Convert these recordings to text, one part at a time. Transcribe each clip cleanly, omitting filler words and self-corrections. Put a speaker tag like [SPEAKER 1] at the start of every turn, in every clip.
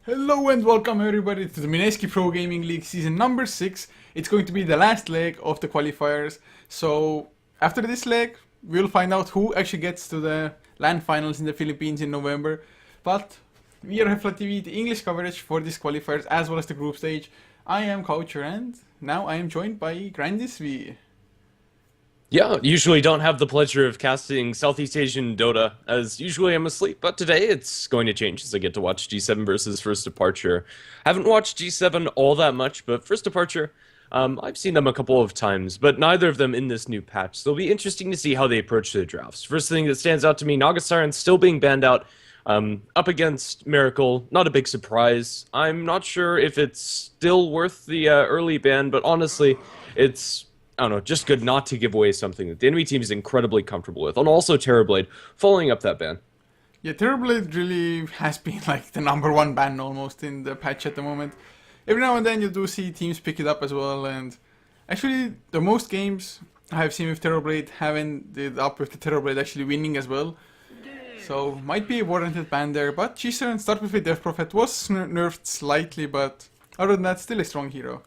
[SPEAKER 1] Hello and welcome everybody to the Mineski Pro Gaming League season number 6. It's going to be the last leg of the qualifiers. So after this leg, we'll find out who actually gets to the LAN finals in the Philippines in November. But we are HeflaTV, the English coverage for these qualifiers as well as the group stage. I am Coucher and now I am joined by Grandisv.
[SPEAKER 2] Yeah, usually don't have the pleasure of casting Southeast Asian Dota, as usually I'm asleep, but today it's going to change as I get to watch Gse7en versus First Departure. Haven't watched Gse7en all that much, but First Departure, I've seen them a couple of times, but neither of them in this new patch, so it'll be interesting to see how they approach the drafts. First thing that stands out to me, Nagasiren still being banned out, up against Miracle, not a big surprise. I'm not sure if it's still worth the early ban, but honestly, it's... I don't know, just good not to give away something that the enemy team is incredibly comfortable with. And also Terrorblade, following up that ban.
[SPEAKER 1] Yeah, Terrorblade really has been like the number one ban almost in the patch at the moment. Every now and then you do see teams pick it up as well, and actually the most games I have seen with Terrorblade haven't ended up with the Terrorblade actually winning as well. So might be a warranted ban there, but Gse7en start with a Death Prophet was nerfed slightly, but other than that still a strong hero.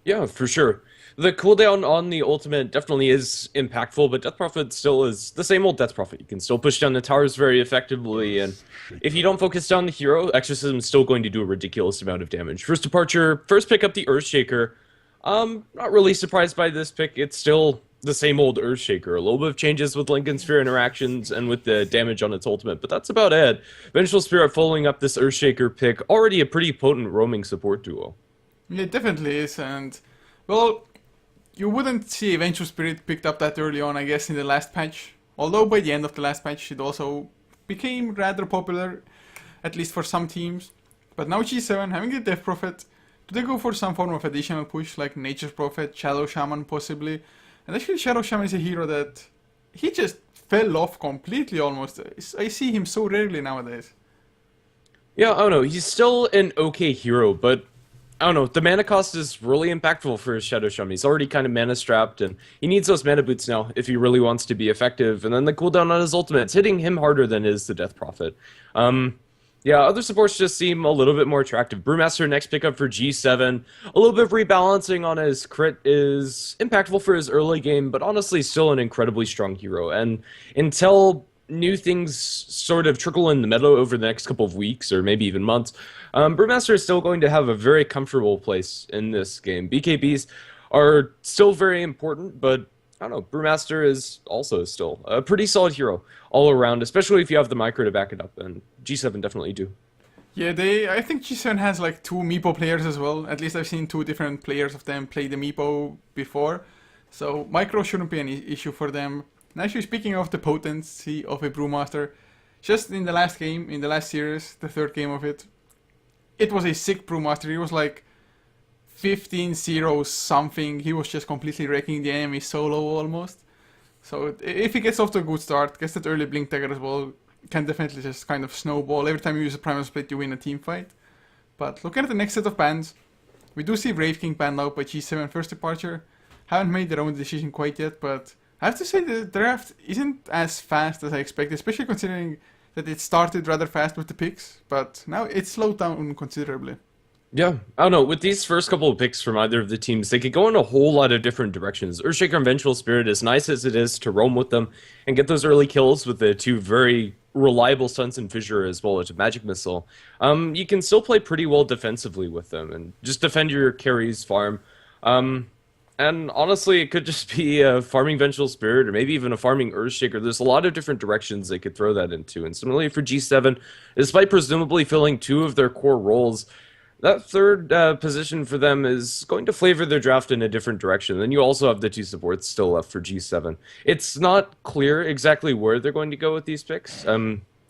[SPEAKER 2] Yeah, for sure. The cooldown on the ultimate definitely is impactful, but Death Prophet still is the same old Death Prophet. You can still push down the towers very effectively, and if you don't focus down the hero, Exorcism is still going to do a ridiculous amount of damage. First Departure, first pick up the Earthshaker. Not really surprised by this pick. It's still the same old Earthshaker. A little bit of changes with Lincoln Sphere interactions and with the damage on its ultimate, but that's about it. Vengeful Spirit following up this Earthshaker pick, already a pretty potent roaming support duo.
[SPEAKER 1] Yeah, it definitely is, and well, you wouldn't see Vengeful Spirit picked up that early on, I guess, in the last patch. Although by the end of the last patch, it also became rather popular, at least for some teams. But now Gse7en having the Death Prophet, do they go for some form of additional push, like Nature's Prophet, Shadow Shaman possibly? And actually Shadow Shaman is a hero that he just fell off completely almost. I see him so rarely nowadays.
[SPEAKER 2] Yeah, I don't know. He's still an okay hero, but I don't know, the mana cost is really impactful for his Shadow Shaman. He's already kind of mana strapped, and he needs those mana boots now if he really wants to be effective. And then the cooldown on his ultimate, it's hitting him harder than is the Death Prophet. Yeah, other supports just seem a little bit more attractive. Brewmaster, next pickup for Gse7en. A little bit of rebalancing on his crit is impactful for his early game, but honestly still an incredibly strong hero. And until new things sort of trickle in the meta over the next couple of weeks or maybe even months, Brewmaster is still going to have a very comfortable place in this game. BKBs are still very important, but I don't know, Brewmaster is also still a pretty solid hero all around, especially if you have the micro to back it up, and Gse7en definitely do.
[SPEAKER 1] Yeah, I think Gse7en has like two Meepo players as well. At least I've seen two different players of them play the Meepo before. So micro shouldn't be an issue for them. And actually, speaking of the potency of a Brewmaster, just in the last game, in the last series, the third game of it, it was a sick Brewmaster. He was like 15-0 something. He was just completely wrecking the enemy solo almost. So if he gets off to a good start, gets that early Blink Dagger as well, can definitely just kind of snowball. Every time you use a Primal Split, you win a team fight. But looking at the next set of bans, we do see Brave King banned out by Gse7en First Departure. Haven't made their own decision quite yet, but I have to say the draft isn't as fast as I expected, especially considering that it started rather fast with the picks, but now it's slowed down considerably.
[SPEAKER 2] Yeah, I don't know, with these first couple of picks from either of the teams, they could go in a whole lot of different directions. Earthshaker and Vengeful Spirit, as nice as it is to roam with them and get those early kills with the two very reliable Suns and Fissure as well as a Magic Missile, you can still play pretty well defensively with them and just defend your carries farm. And honestly, it could just be a farming Vengeful Spirit or maybe even a farming Earthshaker. There's a lot of different directions they could throw that into. And similarly for Gse7en, despite presumably filling two of their core roles, that third position for them is going to flavor their draft in a different direction. Then you also have the two supports still left for Gse7en. It's not clear exactly where they're going to go with these picks.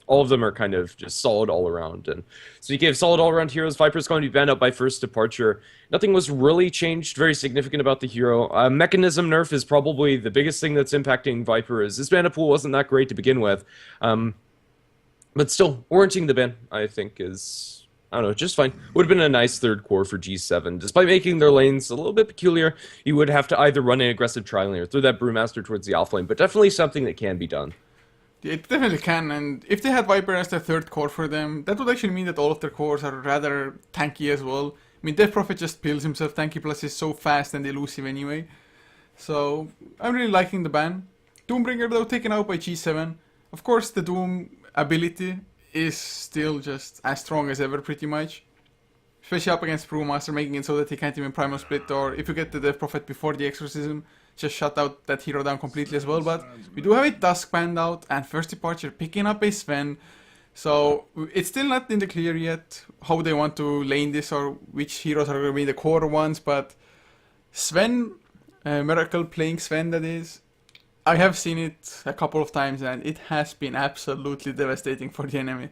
[SPEAKER 2] All of them are kind of just solid all around. And so you gave solid all around heroes. Viper's going to be banned out by First Departure. Nothing was really changed very significant about the hero. Mechanism nerf is probably the biggest thing that's impacting Viper, as his mana pool wasn't that great to begin with. But still, warranting the ban, I think, is... I don't know, just fine. Would have been a nice third core for Gse7en. Despite making their lanes a little bit peculiar, you would have to either run an aggressive tri-lane or throw that Brewmaster towards the off lane, but definitely something that can be done.
[SPEAKER 1] It definitely can, and if they had Viper as their third core for them, that would actually mean that all of their cores are rather tanky as well. I mean, Death Prophet just pills himself tanky, plus he's so fast and elusive anyway. So, I'm really liking the ban. Doombringer though, taken out by Gse7en. Of course, the Doom ability is still just as strong as ever, pretty much. Especially up against Brewmaster, making it so that he can't even Primal Split, or if you get the Death Prophet before the Exorcism, just shut out that hero down completely as well. But we do have a Dusk banned out, and First Departure picking up a Sven. So it's still not in the clear yet how they want to lane this, or which heroes are going to be the core ones, but Sven, Miracle playing Sven that is, I have seen it a couple of times and it has been absolutely devastating for the enemy.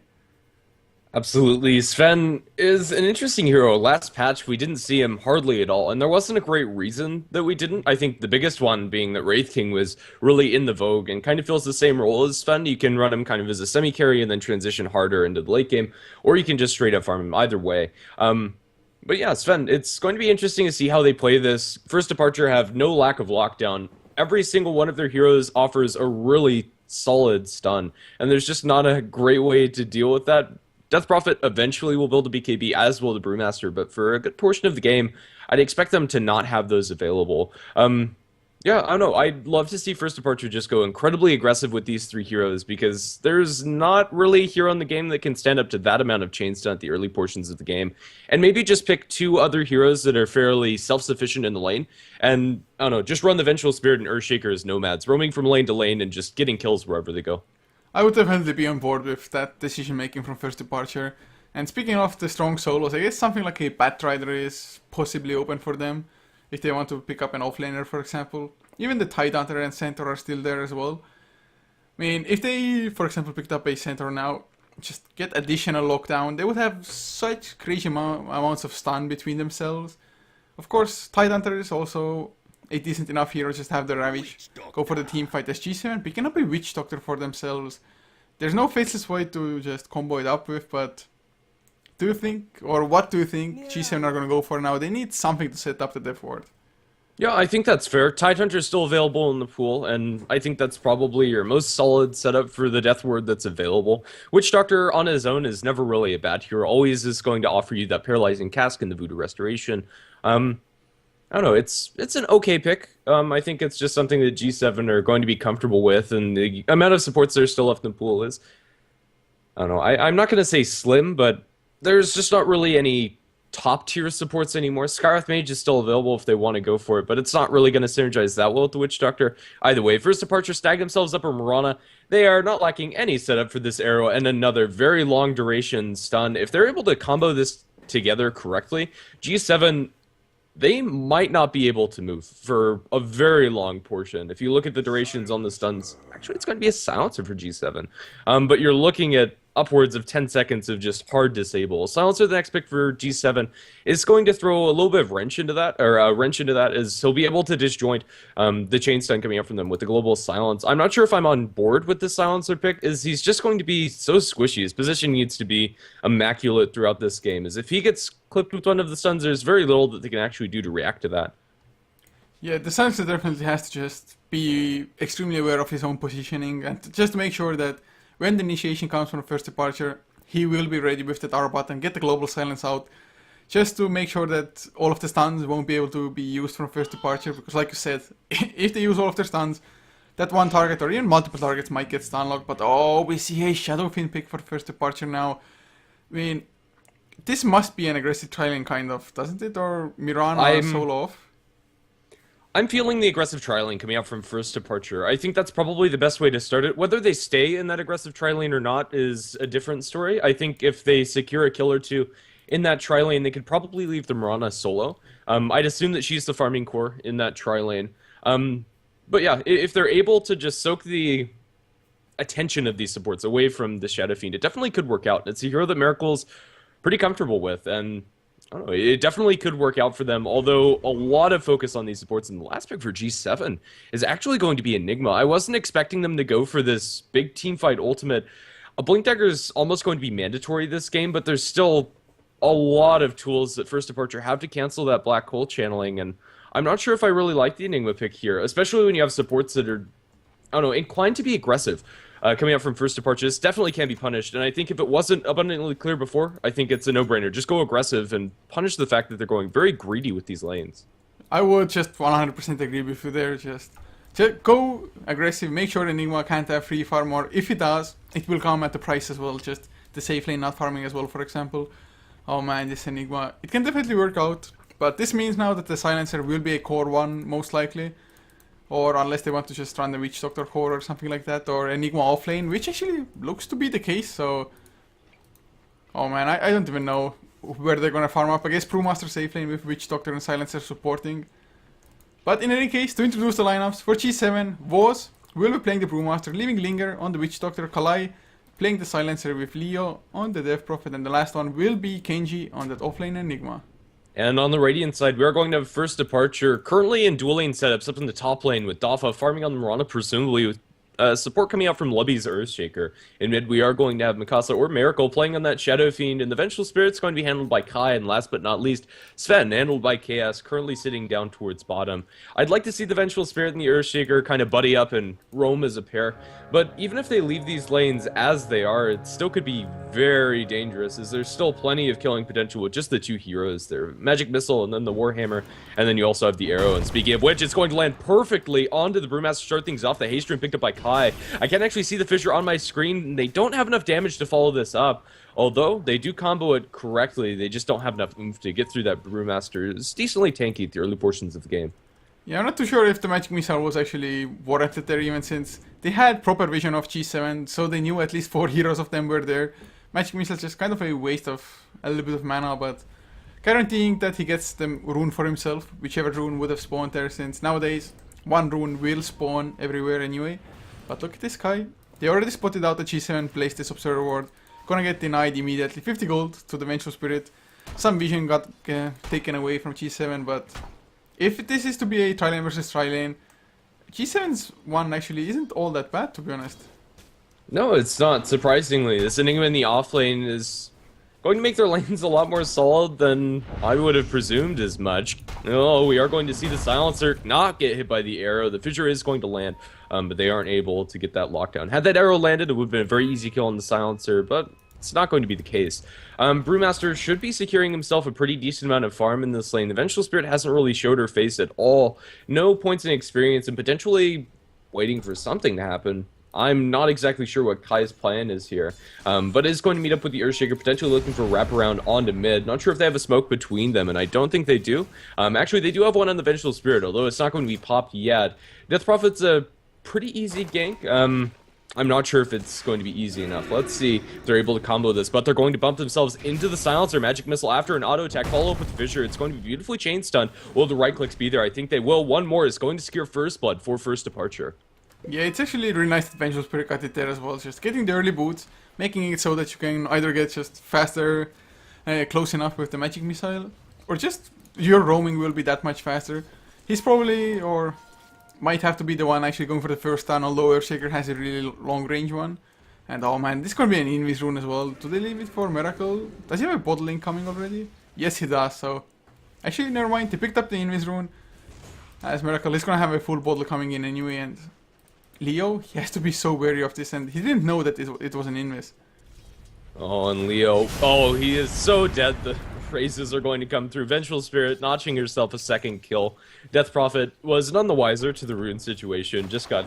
[SPEAKER 2] Absolutely. Sven is an interesting hero. Last patch, we didn't see him hardly at all, and there wasn't a great reason that we didn't. I think the biggest one being that Wraith King was really in the vogue and kind of fills the same role as Sven. You can run him kind of as a semi-carry and then transition harder into the late game, or you can just straight up farm him either way. But yeah, Sven, it's going to be interesting to see how they play this. First Departure have no lack of lockdown. Every single one of their heroes offers a really solid stun, and there's just not a great way to deal with that. Death Prophet eventually will build a BKB, as will the Brewmaster, but for a good portion of the game, I'd expect them to not have those available. Yeah, I don't know. I'd love to see First Departure just go incredibly aggressive with these three heroes, because there's not really a hero in the game that can stand up to that amount of chain stun at the early portions of the game. And maybe just pick two other heroes that are fairly self-sufficient in the lane, and, I don't know, just run the Vengeful Spirit and Earthshaker as nomads, roaming from lane to lane and just getting kills wherever they go.
[SPEAKER 1] I would definitely be on board with that decision making from First Departure. And speaking of the strong solos, I guess something like a Batrider is possibly open for them if they want to pick up an offlaner, for example. Even the Tidehunter and Centaur are still there as well. I mean, if they, for example, picked up a Centaur now, just get additional lockdown, they would have such crazy amounts of stun between themselves. Of course, Tidehunter is also a decent enough hero, just have the Ravage, go for the team fight as Gse7en, picking up a Witch Doctor for themselves. There's no Faceless Void to just combo it up with, but do you think, or what do you think Gse7en are going to go for now? They need something to set up the Death Ward.
[SPEAKER 2] Yeah, I think that's fair. Tidehunter is still available in the pool, and I think that's probably your most solid setup for the Death Ward that's available. Witch Doctor on his own is never really a bad hero, always is going to offer you that Paralyzing Cask and the Voodoo Restoration. I don't know, it's an okay pick. I think it's just something that Gse7en are going to be comfortable with, and the amount of supports that are still left in the pool is, I don't know, I'm not going to say slim, but there's just not really any top-tier supports anymore. Skywrath Mage is still available if they want to go for it, but it's not really going to synergize that well with the Witch Doctor. Either way, First Departure stag themselves up on Mirana. They are not lacking any setup for this arrow and another very long duration stun. If they're able to combo this together correctly, Gse7en, they might not be able to move for a very long portion. If you look at the durations on the stuns, actually it's going to be a silencer for Gse7en. But you're looking at upwards of 10 seconds of just hard disable. Silencer, the next pick for Gse7en, is going to throw a little bit of wrench into that, or a wrench into that, is he'll be able to disjoint the chain stun coming up from them with the global silence. I'm not sure if I'm on board with this silencer pick, is he's just going to be so squishy. His position needs to be immaculate throughout this game, as if he gets clipped with one of the stuns, there's very little that they can actually do to react to that.
[SPEAKER 1] Yeah, the silencer definitely has to just be extremely aware of his own positioning, and just to make sure that when the initiation comes from First Departure, he will be ready with that R button, get the global silence out, just to make sure that all of the stuns won't be able to be used from First Departure, because like you said, if they use all of their stuns, that one target or even multiple targets might get stun locked. But oh, we see a Shadowfiend pick for First Departure now. I mean, this must be an aggressive trialing kind of, doesn't it? Or Mirana solo off?
[SPEAKER 2] I'm feeling the aggressive trialing coming out from First Departure. I think that's probably the best way to start it. Whether they stay in that aggressive trialing or not is a different story. I think if they secure a kill or two in that tri-lane, they could probably leave the Mirana solo. I'd assume that she's the farming core in that tri-lane. But yeah, if they're able to just soak the attention of these supports away from the Shadowfiend, it definitely could work out. It's a hero that Miracle's pretty comfortable with, and I don't know, it definitely could work out for them, although a lot of focus on these supports. And the last pick for Gse7en is actually going to be Enigma. I wasn't expecting them to go for this big teamfight ultimate. A Blink Dagger is almost going to be mandatory this game, but there's still a lot of tools that First Departure have to cancel that black hole channeling, and I'm not sure if I really like the Enigma pick here, especially when you have supports that are, I don't know, inclined to be aggressive. coming out from first departure. This definitely can be punished, and I think if it wasn't abundantly clear before, I think it's a no-brainer. Just go aggressive and punish the fact that they're going very greedy with these lanes.
[SPEAKER 1] I would just 100% agree with you there. Just go aggressive. Make sure Enigma can't have free farm, or if he does, it will come at the price as well. Just the safe lane not farming as well, for example. Oh man, this Enigma. It can definitely work out. But this means now that the Silencer will be a core 1, most likely. Or unless they want to just run the Witch Doctor core or something like that. Or Enigma offlane, which actually looks to be the case. So, oh man, I don't even know where they're gonna farm up. I guess Brewmaster safe lane with Witch Doctor and Silencer supporting. But in any case, to introduce the lineups, for Gse7en, will be playing the Brewmaster, leaving Linger on the Witch Doctor, Kalai playing the Silencer with Leo on the Death Prophet, and the last one will be Kenji on that offlane Enigma.
[SPEAKER 2] And on the Radiant side, we are going to have first departure, currently in dual lane setups up in the top lane with Dafa farming on the Mirana, presumably with support coming out from Lubby's Earthshaker. In mid, we are going to have Mikasa or Miracle playing on that Shadow Fiend, and the Vengeful Spirit's going to be handled by Kai, and last but not least, Sven, handled by Chaos, currently sitting down towards bottom. I'd like to see the Vengeful Spirit and the Earthshaker kind of buddy up and roam as a pair, but even if they leave these lanes as they are, it still could be very dangerous, as there's still plenty of killing potential with just the two heroes there. Magic Missile and then the Warhammer, and then you also have the Arrow, and speaking of which, it's going to land perfectly onto the Brewmaster to start things off. The haste rune picked up by Kai. I can't actually see the Fissure on my screen. They don't have enough damage to follow this up. Although, they do combo it correctly, they just don't have enough oomph to get through that Brewmaster. It's decently tanky at the early portions of the game.
[SPEAKER 1] Yeah, I'm not too sure if the Magic Missile was actually warranted there, even since they had proper vision of Gse7en, so they knew at least 4 heroes of them were there. Magic Missile is just kind of a waste of a little bit of mana, but guaranteeing that he gets the rune for himself, whichever rune would have spawned there, since nowadays 1 rune will spawn everywhere anyway. But look at this guy. They already spotted out that Gse7en placed this Observer Ward. Gonna get denied immediately. 50 gold to the Vengeful Spirit. Some vision got taken away from Gse7en, but if this is to be a tri-lane versus tri-lane, Gse7en's one actually isn't all that bad, to be honest.
[SPEAKER 2] No, it's not, surprisingly. This Enigma in the offlane is going to make their lanes a lot more solid than I would have presumed as much. Oh, we are going to see the Silencer not get hit by the Arrow. The Fissure is going to land, but they aren't able to get that lockdown. Had that Arrow landed, it would have been a very easy kill on the Silencer, but it's not going to be the case. Brewmaster should be securing himself a pretty decent amount of farm in this lane. The Vengeful Spirit hasn't really showed her face at all. No points in experience, and potentially waiting for something to happen. I'm not exactly sure what Kai's plan is here, but is going to meet up with the Earthshaker, potentially looking for wraparound onto mid. Not sure if they have a smoke between them, and I don't think they do. Actually, they do have one on the Vengeful Spirit, although it's not going to be popped yet. Death Prophet's a pretty easy gank. I'm not sure if it's going to be easy enough. Let's see if they're able to combo this, but they're going to bump themselves into the Silencer. Magic Missile after an auto attack, follow up with Fissure. It's going to be beautifully chain stunned. Will the right clicks be there? I think they will. One more is going to secure first blood for first departure.
[SPEAKER 1] Yeah, it's actually really nice that Vengeful Spirit got it there as well. Just getting the early boots, making it so that you can either get just faster, close enough with the Magic Missile, or just your roaming will be that much faster. He's probably, or might have to be the one actually going for the first stun, although Earthshaker has a really long range one. And oh man, this could be an Invis rune as well. Do they leave it for Miracle? Does he have a bottling coming already? Yes, he does, so actually never mind, they picked up the Invis rune. As Miracle, he's gonna have a full bottle coming in anyway, and Leo, he has to be so wary of this, and he didn't know that it was an Invis.
[SPEAKER 2] Oh, and Leo, oh, he is so dead. The phrases are going to come through. Vengeful Spirit notching herself a second kill. Death Prophet was none the wiser to the rune situation, just got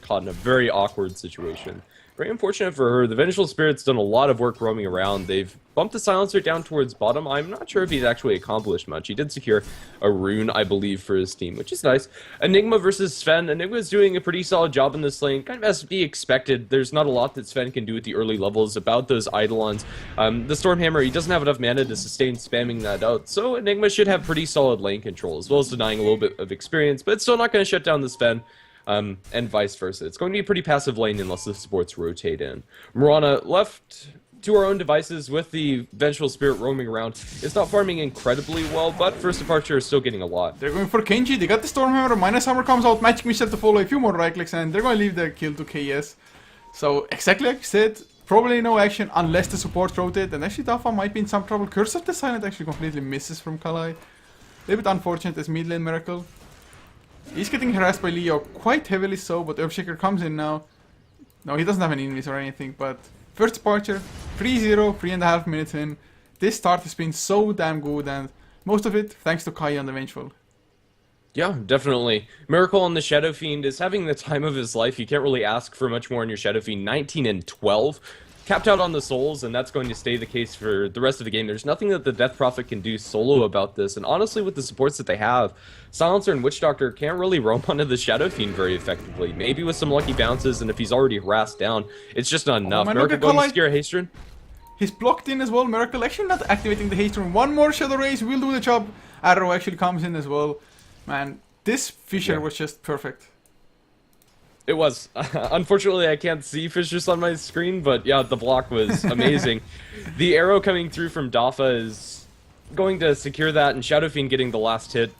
[SPEAKER 2] caught in a very awkward situation. Very unfortunate for her. The Vengeful Spirit's done a lot of work roaming around. They've bumped the Silencer down towards bottom. I'm not sure if he's actually accomplished much. He did secure a rune, I believe, for his team, which is nice. Enigma versus Sven. Enigma's doing a pretty solid job in this lane. Kind of as to be expected. There's not a lot that Sven can do at the early levels about those Eidolons. The Stormhammer, he doesn't have enough mana to sustain spamming that out, so Enigma should have pretty solid lane control, as well as denying a little bit of experience, but it's still not going to shut down the Sven. And vice versa. It's going to be a pretty passive lane unless the supports rotate in. Mirana left to our own devices with the Vengeful Spirit roaming around. It's not farming incredibly well, but first departure is still getting a lot.
[SPEAKER 1] They're going for Kenji, they got the Stormhammer, Minus Armor comes out, Magic Missile to follow, a few more right clicks, and they're going to leave the kill to KS. So, exactly like you said, probably no action unless the support rotate, and actually Dafa might be in some trouble. Curse of the Silent actually completely misses from Kalai. A little bit unfortunate as mid lane Miracle. He's getting harassed by Leo quite heavily so, but Earthshaker comes in now. No, he doesn't have any enemies or anything, but first departure, 3-0, 3.5 minutes in. This start has been so damn good, and most of it thanks to Kai on the Vengeful.
[SPEAKER 2] Yeah, definitely. Miracle on the Shadow Fiend is having the time of his life. You can't really ask for much more in your Shadow Fiend. 19 and 12. Capped out on the souls, and that's going to stay the case for the rest of the game. There's nothing that the Death Prophet can do solo about this, and honestly, with the supports that they have, Silencer and Witch Doctor can't really roam onto the Shadow Fiend very effectively. Maybe with some lucky bounces, and if he's already harassed down, it's just not enough. Miracle going to scare Haste Rune.
[SPEAKER 1] He's blocked in as well. Miracle actually not activating the Haste Rune. One more Shadow Rays will do the job. Arrow actually comes in as well. Man, this Fissure was just perfect.
[SPEAKER 2] It was. Unfortunately, I can't see Fissures on my screen, but yeah, the block was amazing. The arrow coming through from Dafa is going to secure that, and Shadow Fiend getting the last hit.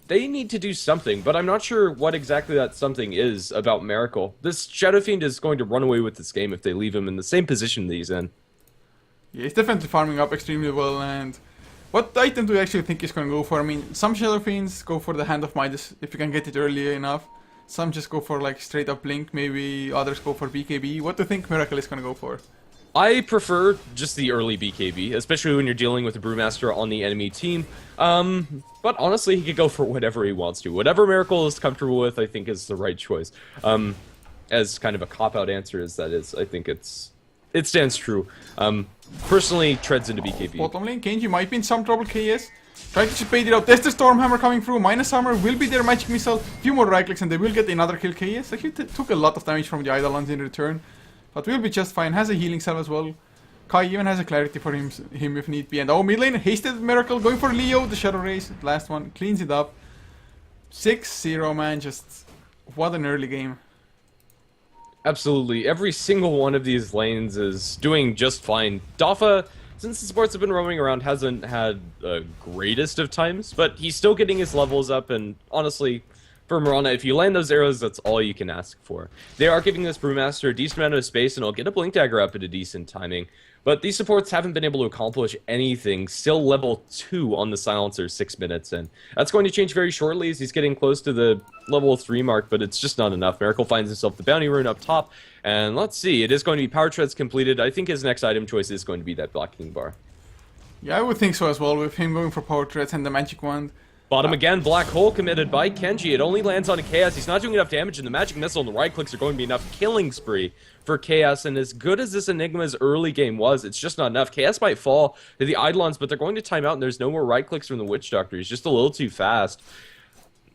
[SPEAKER 2] They need to do something, but I'm not sure what exactly that something is about Miracle. This Shadow Fiend is going to run away with this game if they leave him in the same position that he's in.
[SPEAKER 1] Yeah, he's definitely farming up extremely well, and what item do you actually think he's going to go for? I mean, some Shadow Fiends go for the Hand of Midas if you can get it early enough. Some just go for like straight up Blink, maybe others go for BKB. What do you think Miracle is going to go for?
[SPEAKER 2] I prefer just the early BKB, especially when you're dealing with the Brewmaster on the enemy team. But honestly, he could go for whatever he wants to. Whatever Miracle is comfortable with, I think is the right choice. As kind of a cop-out answer as that is, I think it stands true. Personally, treads into BKB.
[SPEAKER 1] Bottom lane, Kenji might be in some trouble, KS. Try to just bait it out. There's the Stormhammer coming through. Minus Armor will be their Magic Missile. Few more right clicks and they will get another kill. KS actually took a lot of damage from the Eidolons in return. But will be just fine. Has a healing cell as well. Kai even has a clarity for him if need be. And oh, mid lane, hasted Miracle. Going for Leo. The Shadow Race. Last one. Cleans it up. 6-0, man. Just what an early game.
[SPEAKER 2] Absolutely. Every single one of these lanes is doing just fine. Dafa, since the supports have been roaming around, hasn't had the greatest of times, but he's still getting his levels up, and honestly, for Mirana, if you land those arrows, that's all you can ask for. They are giving this Brewmaster a decent amount of space, and he'll get a Blink Dagger up at a decent timing, but these supports haven't been able to accomplish anything. Still level 2 on the Silencer 6 minutes in. That's going to change very shortly as he's getting close to the level 3 mark, but it's just not enough. Miracle finds himself the Bounty Rune up top, and let's see, it is going to be Power Treads completed. I think his next item choice is going to be that Blocking Bar.
[SPEAKER 1] Yeah, I would think so as well, with him going for Power Treads and the Magic Wand.
[SPEAKER 2] Bottom again, Black Hole committed by Kenji. It only lands on a Chaos. He's not doing enough damage, and the Magic Missile and the right clicks are going to be enough killing spree for Chaos. And as good as this Enigma's early game was, it's just not enough. Chaos might fall to the Eidolons, but they're going to time out, and there's no more right clicks from the Witch Doctor. He's just a little too fast.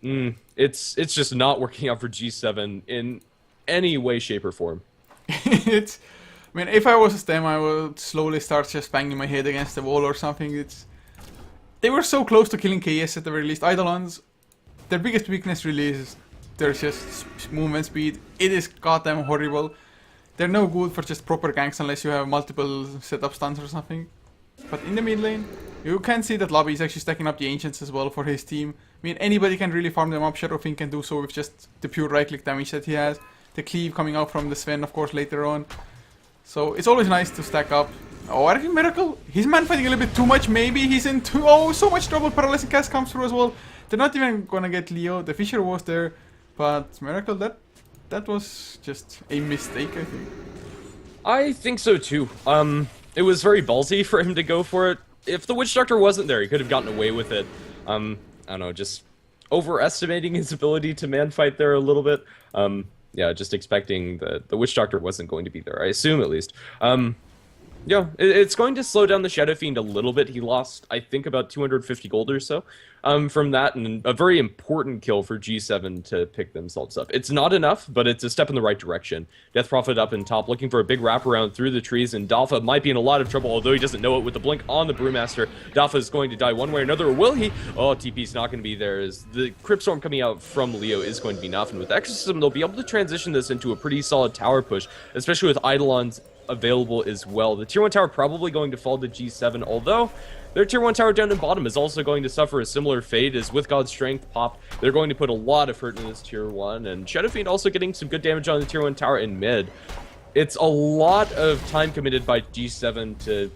[SPEAKER 2] It's just not working out for Gse7en in any way, shape, or form.
[SPEAKER 1] I mean, if I was a stem, I would slowly start just banging my head against the wall or something. They were so close to killing KS at the very least. Eidolons, their biggest weakness really is their just movement speed. It is goddamn horrible. They're no good for just proper ganks unless you have multiple setup stuns or something. But in the mid lane, you can see that Lobby is actually stacking up the Ancients as well for his team. I mean, anybody can really farm them up. Shadowfiend can do so with just the pure right click damage that he has. The cleave coming out from the Sven, of course, later on. So it's always nice to stack up. Oh, I think Miracle, he's man fighting a little bit too much. Maybe he's in so much trouble. Paralyzing Cast comes through as well. They're not even gonna get Leo. The Fissure was there, but Miracle, that was just a mistake, I think.
[SPEAKER 2] I think so too. It was very ballsy for him to go for it. If the Witch Doctor wasn't there, he could have gotten away with it. I don't know, just overestimating his ability to man fight there a little bit. Yeah, just expecting that the Witch Doctor wasn't going to be there, I assume at least. Yeah, it's going to slow down the Shadow Fiend a little bit. He lost, I think, about 250 gold or so from that, and a very important kill for Gse7en to pick themselves up. It's not enough, but it's a step in the right direction. Death Prophet up in top, looking for a big wraparound through the trees, and Dafa might be in a lot of trouble, although he doesn't know it with the blink on the Brewmaster. Dafa is going to die one way or another, or will he? Oh, TP's not going to be there, as the Crypt Storm coming out from Leo is going to be enough, and with Exorcism, they'll be able to transition this into a pretty solid tower push, especially with Eidolons available as well. The tier 1 tower probably going to fall to Gse7en, although their tier 1 tower down in bottom is also going to suffer a similar fate as with God's Strength pop. They're going to put a lot of hurt in this tier 1, and Shadowfiend also getting some good damage on the tier 1 tower in mid. It's a lot of time committed by Gse7en to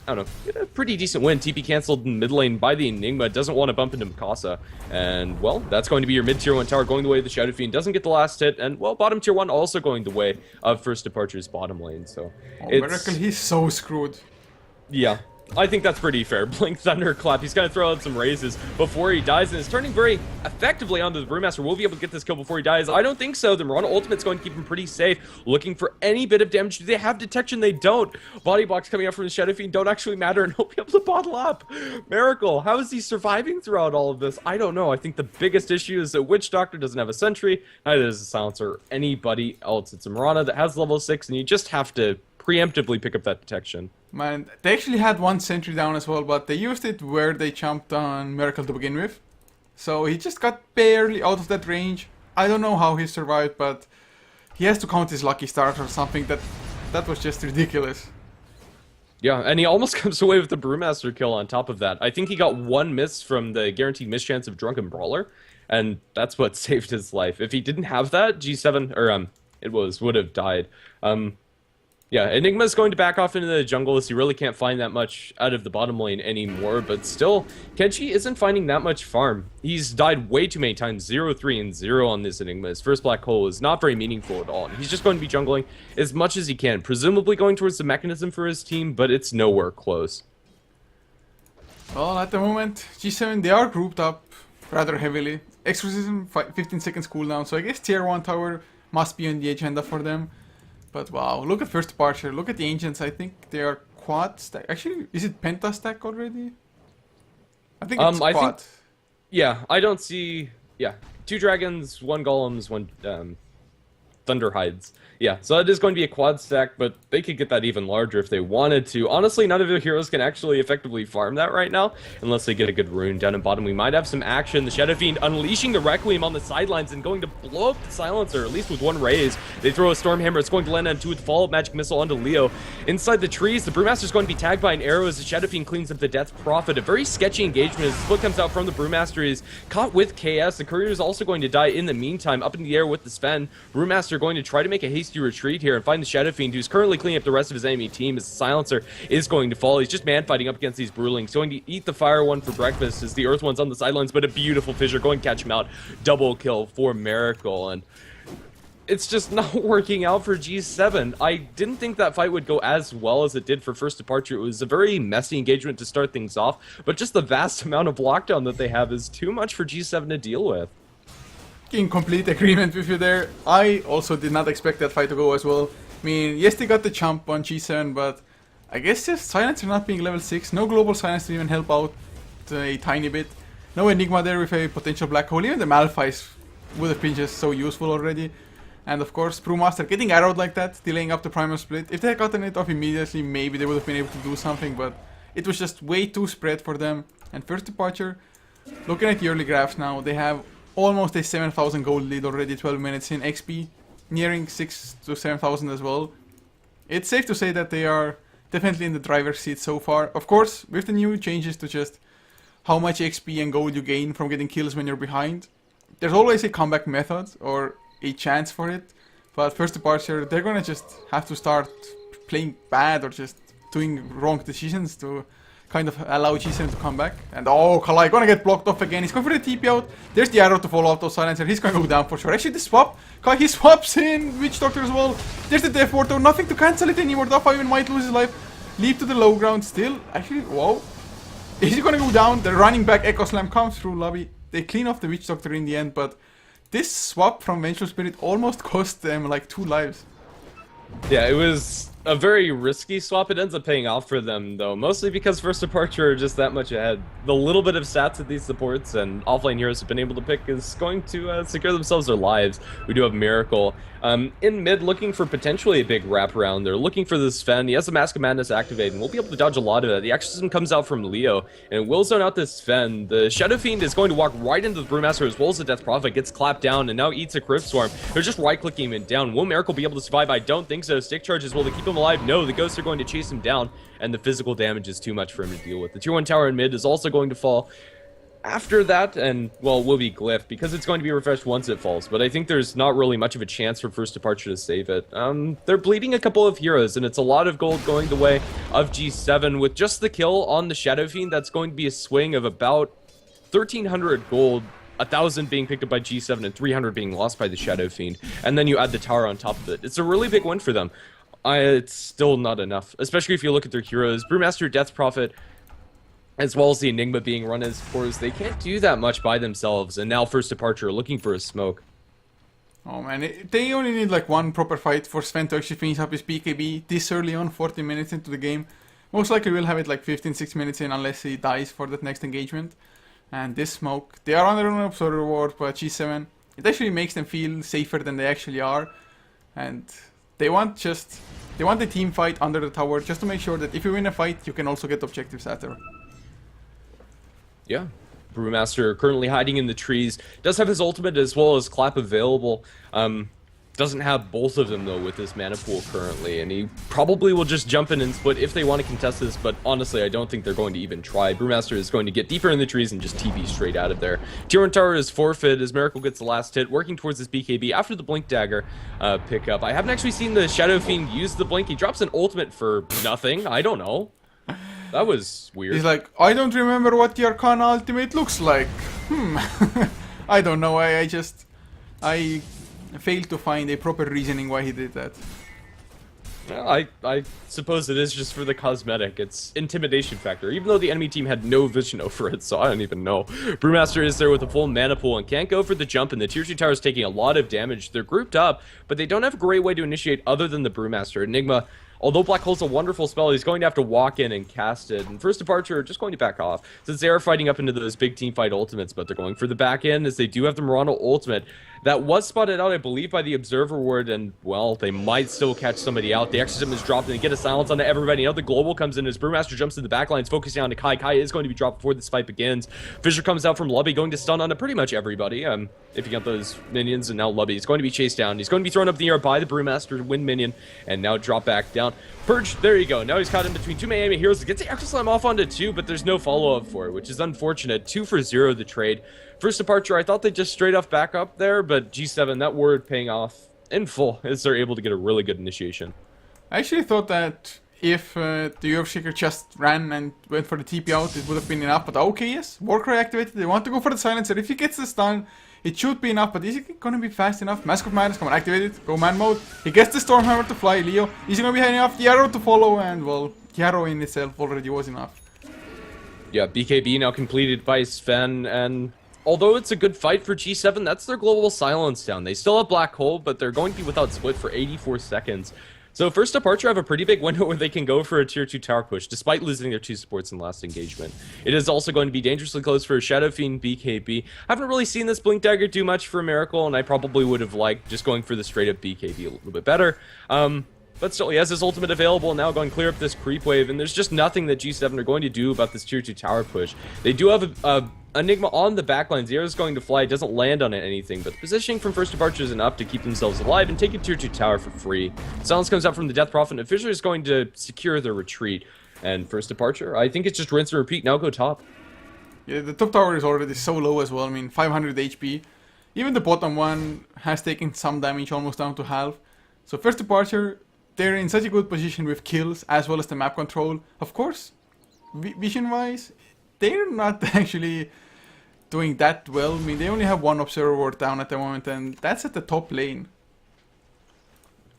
[SPEAKER 2] I don't know, get a pretty decent win. TP canceled in mid lane by the Enigma, doesn't want to bump into Mikasa. And, well, that's going to be your mid tier 1 tower going the way of the Shadow Fiend. Doesn't get the last hit, and, well, bottom tier 1 also going the way of First Departure's bottom lane. So,
[SPEAKER 1] Miracle, he's so screwed.
[SPEAKER 2] Yeah. I think that's pretty fair. Blink Thunderclap. He's going to throw out some raises before he dies, and is turning very effectively onto the Brewmaster. Will be able to get this kill before he dies? I don't think so. The Mirana ultimate's going to keep him pretty safe. Looking for any bit of damage. Do they have detection? They don't. Body blocks coming out from the Shadow Fiend don't actually matter, and he'll be able to bottle up. Miracle. How is he surviving throughout all of this? I don't know. I think the biggest issue is that Witch Doctor doesn't have a sentry. Neither does a Silencer or anybody else. It's a Mirana that has level 6, and you just have to preemptively pick up that detection.
[SPEAKER 1] Man, they actually had one sentry down as well, but they used it where they jumped on Miracle to begin with. So he just got barely out of that range. I don't know how he survived, but he has to count his lucky start or something. That was just ridiculous.
[SPEAKER 2] Yeah, and he almost comes away with the Brewmaster kill on top of that. I think he got one miss from the guaranteed miss chance of Drunken Brawler, and that's what saved his life. If he didn't have that, Gse7en, or would have died. Yeah, Enigma's going to back off into the jungle as he really can't find that much out of the bottom lane anymore, but still, Kenshi isn't finding that much farm. He's died way too many times, 0, 3, and 0 on this Enigma. His first black hole is not very meaningful at all. He's just going to be jungling as much as he can, presumably going towards the mechanism for his team, but it's nowhere close.
[SPEAKER 1] Well, at the moment, Gse7en, they are grouped up rather heavily. Exorcism, 15 seconds cooldown, so I guess tier 1 tower must be on the agenda for them. But wow, look at First Departure, look at the Ancients. I think they are quad stack. Actually, is it penta stack already? I think it's quad.
[SPEAKER 2] Yeah, I don't see... Yeah, 2 dragons, 1 golems, 1 thunder hides. Yeah, so it is going to be a quad stack, but they could get that even larger if they wanted to. Honestly, none of their heroes can actually effectively farm that right now, unless they get a good rune down in bottom. We might have some action. The Shadow Fiend unleashing the Requiem on the sidelines and going to blow up the Silencer, at least with 1 raise. They throw a Storm Hammer. It's going to land on 2 with Follow-Up Magic Missile onto Leo. Inside the trees, the Brewmaster's going to be tagged by an arrow as the Shadow Fiend cleans up the Death Prophet. A very sketchy engagement as the split comes out from the Brewmaster. Is caught with KS. The Courier is also going to die in the meantime, up in the air with the Sven. Brewmaster going to try to make a hasty retreat here and find the Shadow Fiend, who's currently cleaning up the rest of his enemy team as the Silencer is going to fall. He's just man-fighting up against these Brewlings, going to eat the Fire One for breakfast as the Earth One's on the sidelines, but a beautiful Fissure going to catch him out. Double kill for Miracle, and it's just not working out for Gse7en. I didn't think that fight would go as well as it did for First Departure. It was a very messy engagement to start things off, but just the vast amount of lockdown that they have is too much for Gse7en to deal with.
[SPEAKER 1] In complete agreement with you there. I also did not expect that fight to go as well. I mean, yes, they got the jump on Gse7en, but I guess just Silencer not being level 6, no global Silence to even help out a tiny bit. No Enigma there with a potential black hole. Even the Malphite would have been just so useful already. And of course, Brewmaster getting arrowed like that, delaying up the Primal Split. If they had gotten it off immediately, maybe they would have been able to do something, but it was just way too spread for them. And First Departure, looking at the early graphs now, they have almost a 7,000 gold lead already, 12 minutes in XP, nearing 6 to 7,000 as well. It's safe to say that they are definitely in the driver's seat so far. Of course, with the new changes to just how much XP and gold you gain from getting kills when you're behind, there's always a comeback method or a chance for it. But First Departure, they're gonna just have to start playing bad or just doing wrong decisions to kind of allow Gse7en to come back. And oh, Kalai gonna get blocked off again. He's going for the TP out. There's the arrow to follow up those Silencer. He's gonna go down for sure. Actually, the swap. Kalai, he swaps in Witch Doctor as well. There's the Death Ward though. Nothing to cancel it anymore. Dafa even might lose his life. Leap to the low ground still. Actually, whoa. Is he gonna go down? The running back Echo Slam comes through lobby. They clean off the Witch Doctor in the end, but this swap from Vengeful Spirit almost cost them like 2 lives.
[SPEAKER 2] Yeah, it was a very risky swap. It ends up paying off for them, though, mostly because First Departure are just that much ahead. The little bit of stats that these supports and offlane heroes have been able to pick is going to secure themselves their lives. We do have Miracle in mid, looking for potentially a big wraparound. They're looking for this Sven. He has the Mask of Madness activated, and we'll be able to dodge a lot of that. The Exorcism comes out from Leo, and will zone out this Sven. The Shadow Fiend is going to walk right into the Brewmaster as well as the Death Prophet, gets clapped down, and now eats a Crypt Swarm. They're just right-clicking him down. Will Miracle be able to survive? I don't think so. Stick charges, will they keep him alive? No, the Ghosts are going to chase him down, and the physical damage is too much for him to deal with. The tier 1 tower in mid is also going to fall. After that, and, well, will be Glyph, because it's going to be refreshed once it falls, but I think there's not really much of a chance for First Departure to save it. They're bleeding a couple of heroes, and it's a lot of gold going the way of Gse7. With just the kill on the Shadow Fiend, that's going to be a swing of about 1,300 gold, 1,000 being picked up by Gse7, and 300 being lost by the Shadow Fiend. And then you add the tower on top of it. It's a really big win for them. It's still not enough, especially if you look at their heroes. Brewmaster, Death Prophet, as well as the Enigma being run as cores, they can't do that much by themselves, and now First Departure are looking for a smoke.
[SPEAKER 1] Oh man, they only need like one proper fight for Sven to actually finish up his BKB this early on, 40 minutes into the game. Most likely we'll have it like 15-6 minutes in unless he dies for that next engagement. And this smoke, they are under an observer ward by Gse7. It actually makes them feel safer than they actually are. And they want the team fight under the tower just to make sure that if you win a fight, you can also get objectives after.
[SPEAKER 2] Yeah. Brewmaster currently hiding in the trees. Does have his ultimate as well as Clap available. Doesn't have both of them though with this mana pool currently, and he probably will just jump in and split if they want to contest this, but honestly I don't think they're going to even try. Brewmaster is going to get deeper in the trees and just TP straight out of there. Tier 1 tower is forfeit as Miracle gets the last hit, working towards his BKB after the Blink Dagger pickup. I haven't actually seen the Shadow Fiend use the Blink. He drops an ultimate for nothing. I don't know. That was weird.
[SPEAKER 1] He's like, I don't remember what the Arcana ultimate looks like. I don't know. I failed to find a proper reasoning why he did that.
[SPEAKER 2] Well, I suppose it is just for the cosmetic. It's intimidation factor, even though the enemy team had no vision over it, so I don't even know. Brewmaster is there with a full mana pool and can't go for the jump, and the tier 2 tower is taking a lot of damage. They're grouped up, but they don't have a great way to initiate other than the Brewmaster. Enigma, although Black Hole's a wonderful spell, he's going to have to walk in and cast it. And First Departure are just going to back off, since they are fighting up into those big team fight ultimates, but they're going for the back end as they do have the Murano ultimate. That was spotted out, I believe, by the Observer Ward, and, well, they might still catch somebody out. The Exorcism is dropped, and they get a silence onto everybody. Now the Global comes in as Brewmaster jumps to the backlines, focusing on Kai. Kai is going to be dropped before this fight begins. Fissure comes out from Lubby, going to stun onto pretty much everybody, if you got those minions, and now Lubby is going to be chased down. He's going to be thrown up in the air by the Brewmaster Wind Minion, and now drop back down. Purge, there you go. Now he's caught in between two enemy heroes. Gets the Exo Slam off onto 2, but there's no follow-up for it, which is unfortunate. 2 for 0 the trade. First Departure, I thought they just straight off back up there, but Gse7, that word paying off in full as they're able to get a really good initiation.
[SPEAKER 1] I actually thought that if the Earthshaker just ran and went for the TP out, it would have been enough, but okay, yes, Warcry activated, they want to go for the Silencer. If he gets the stun, it should be enough, but is it gonna be fast enough? Mask of Madness, come on, activate it, go man mode. He gets the Stormhammer to fly, Leo. Is he gonna be high enough? The arrow to follow, and well, the arrow in itself already was enough.
[SPEAKER 2] Yeah, BKB now completed by Sven, and although it's a good fight for Gse7, that's their global silence down. They still have Black Hole, but they're going to be without split for 84 seconds. So First Departure have a pretty big window where they can go for a tier 2 tower push, despite losing their 2 supports in last engagement. It is also going to be dangerously close for Shadow Fiend BKB. Haven't really seen this Blink Dagger do much for Miracle, and I probably would have liked just going for the straight up BKB a little bit better. But still, he has his ultimate available, now going to clear up this creep wave, and there's just nothing that Gse7 are going to do about this tier 2 tower push. They do have a Enigma on the backlines. The arrow is going to fly, it doesn't land on anything, but the positioning from First Departure is enough to keep themselves alive and take a tier 2 tower for free. Silence comes out from the Death Prophet, and Fissure is going to secure their retreat. And First Departure, I think it's just rinse and repeat, now go top.
[SPEAKER 1] Yeah, the top tower is already so low as well, I mean 500 HP. Even the bottom one has taken some damage, almost down to half. So First Departure, they're in such a good position with kills as well as the map control. Of course, vision-wise, they're not actually doing that well. I mean, they only have one Observer Ward down at the moment, and that's at the top lane.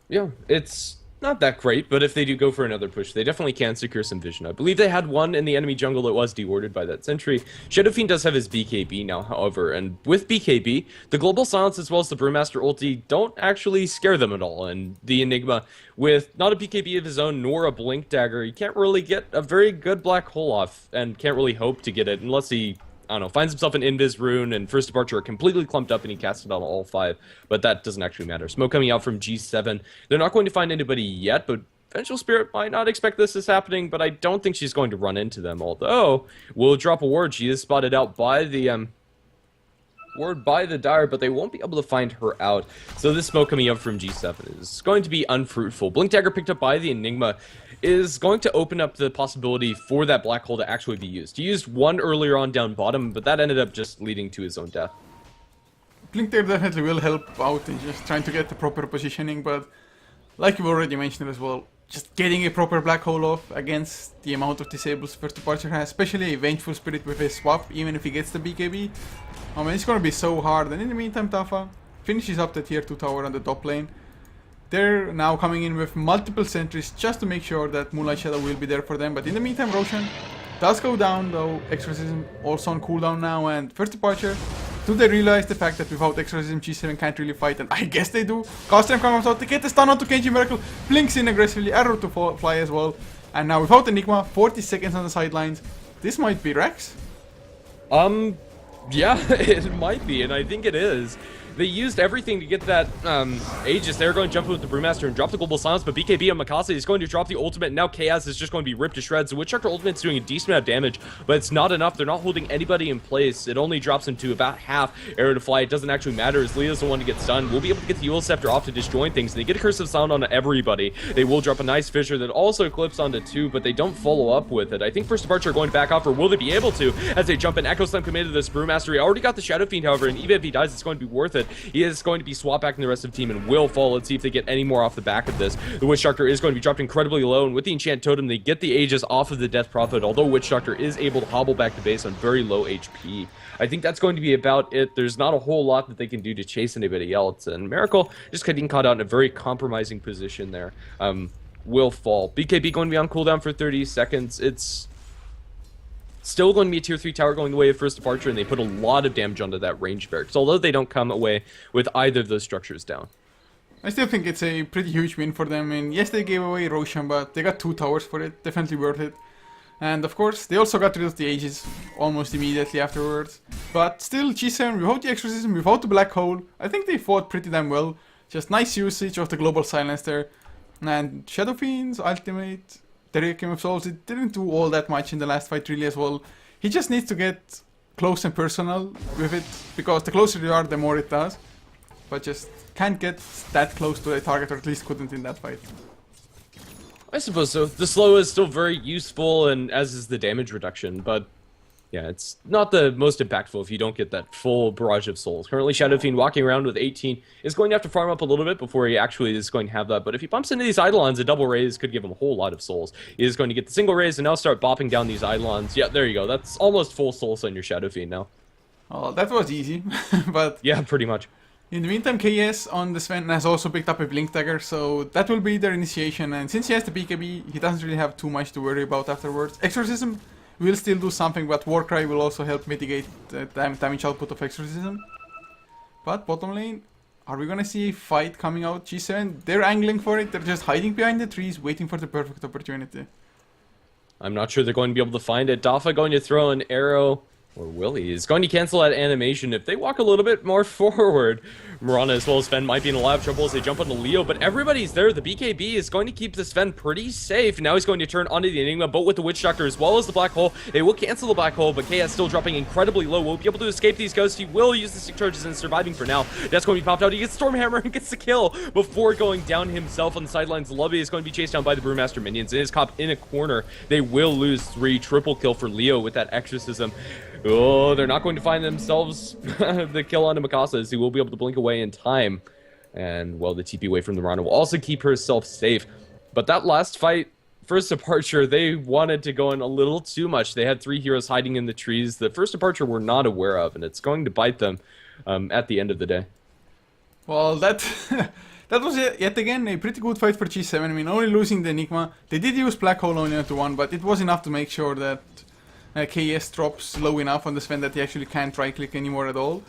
[SPEAKER 2] Yeah, it's not that great, but if they do go for another push, they definitely can secure some vision. I believe they had one in the enemy jungle that was dewarded by that sentry. Shadow Fiend does have his BKB now, however, and with BKB, the Global Silence as well as the Brewmaster ulti don't actually scare them at all, and the Enigma, with not a BKB of his own nor a Blink Dagger, he can't really get a very good Black Hole off, and can't really hope to get it unless he, I don't know, finds himself an Invis rune, and First Departure are completely clumped up and he casts it on all 5, but that doesn't actually matter. Smoke coming out from Gse7. They're not going to find anybody yet, but Vengeful Spirit might not expect this is happening, but I don't think she's going to run into them, although we'll drop a ward. She is spotted out by the ward by the Dire, but they won't be able to find her out. So this smoke coming up from Gse7en is going to be unfruitful. Blink Dagger picked up by the Enigma is going to open up the possibility for that black hole to actually be used. He used one earlier on down bottom, but that ended up just leading to his own death.
[SPEAKER 1] Blink Dagger definitely will help out in just trying to get the proper positioning, but like you've already mentioned as well, just getting a proper black hole off against the amount of disables First Departure has, especially a Vengeful Spirit with his swap, even if he gets the BKB. I mean, it's gonna be so hard, and in the meantime, Tafa finishes up the tier 2 tower on the top lane. They're now coming in with multiple sentries just to make sure that Moonlight Shadow will be there for them, but in the meantime, Roshan does go down, though Exorcism also on cooldown now, and First Departure, do they realize the fact that without Exorcism, Gse7en can't really fight? And I guess they do. Castram comes out to get the stun onto Kenji Miracle, blinks in aggressively, arrow to fly as well, and now without Enigma, 40 seconds on the sidelines. This might be Rex.
[SPEAKER 2] Yeah, it might be, and I think it is. They used everything to get that Aegis there, going to jump with the Brewmaster and drop the Global Silence, but BKB on Mikasa is going to drop the ultimate, and now Chaos is just going to be ripped to shreds. The Witchcracker ultimate's doing a decent amount of damage, but it's not enough. They're not holding anybody in place. It only drops him to about half arrow to fly. It doesn't actually matter as Leo's the one to get stunned. We'll be able to get the Eul Scepter off to disjoin things. They get a Curse of Sound on everybody. They will drop a nice Fissure that also clips onto 2, but they don't follow up with it. I think First Departure are going to back off, or will they be able to, as they jump in? Echo Slam committed to this Brewmaster. He already got the Shadow Fiend, however, and even if he dies, it's going to be worth it. He is going to be swapped back in the rest of the team and will fall. Let's see if they get any more off the back of this. The Witch Doctor is going to be dropped incredibly low, and with the Enchant Totem, they get the Aegis off of the Death Prophet, although Witch Doctor is able to hobble back to base on very low HP. I think that's going to be about it. There's not a whole lot that they can do to chase anybody else, and Miracle just getting caught out in a very compromising position there. Will fall. BKB going to be on cooldown for 30 seconds. It's still going to be a tier 3 tower going the way of First Departure, and they put a lot of damage onto that range barracks, although they don't come away with either of those structures down.
[SPEAKER 1] I still think it's a pretty huge win for them, and yes, they gave away Roshan, but they got 2 towers for it, definitely worth it. And of course, they also got rid of the Aegis almost immediately afterwards. But still, Gse7en, without the Exorcism, without the Black Hole, I think they fought pretty damn well. Just nice usage of the Global Silence there. And Shadow Fiend's ultimate, the Requiem of Souls, it didn't do all that much in the last fight really as well. He just needs to get close and personal with it, because the closer you are, the more it does. But just can't get that close to the target, or at least couldn't in that fight.
[SPEAKER 2] I suppose so. The slow is still very useful, and as is the damage reduction, but yeah, it's not the most impactful if you don't get that full barrage of souls. Currently, Shadow Fiend walking around with 18 is going to have to farm up a little bit before he actually is going to have that, but if he bumps into these Eidolons, a double raise could give him a whole lot of souls. He is going to get the single raise and now start bopping down these Eidolons. Yeah, there you go. That's almost full souls on your Shadow Fiend now.
[SPEAKER 1] Oh, that was easy, but
[SPEAKER 2] yeah, pretty much.
[SPEAKER 1] In the meantime, KS on the Sven has also picked up a Blink Dagger, so that will be their initiation, and since he has the BKB, he doesn't really have too much to worry about afterwards. Exorcism will still do something, but Warcry will also help mitigate the damage output of Exorcism. But bottom lane, are we gonna see a fight coming out? Gse7en, they're angling for it, they're just hiding behind the trees, waiting for the perfect opportunity.
[SPEAKER 2] I'm not sure they're going to be able to find it. Dafa going to throw an arrow, or Willie is going to cancel that animation if they walk a little bit more forward. Mirana as well as Sven might be in a lot of trouble as they jump onto Leo, but everybody's there. The BKB is going to keep the Sven pretty safe. Now he's going to turn onto the Enigma, both with the Witch Doctor as well as the Black Hole. They will cancel the Black Hole, but KS still dropping incredibly low. Won't be able to escape these ghosts. He will use the stick charges and surviving for now. That's going to be popped out. He gets Stormhammer and gets the kill before going down himself on the sidelines. Lubby is going to be chased down by the Brewmaster minions. It is caught in a corner. They will lose 3. Triple kill for Leo with that Exorcism. Oh, they're not going to find themselves the kill onto Mikasa, as he will be able to blink away in time. And, well, the TP away from the Mirana will also keep herself safe. But that last fight, First Departure, they wanted to go in a little too much. They had 3 heroes hiding in the trees that First Departure were not aware of, and it's going to bite them at the end of the day.
[SPEAKER 1] Well, that was yet again a pretty good fight for Gse7en. I mean, only losing the Enigma. They did use Black Hole only onto 1, but it was enough to make sure that KS drops low enough on the Sven that he actually can't right-click anymore at all.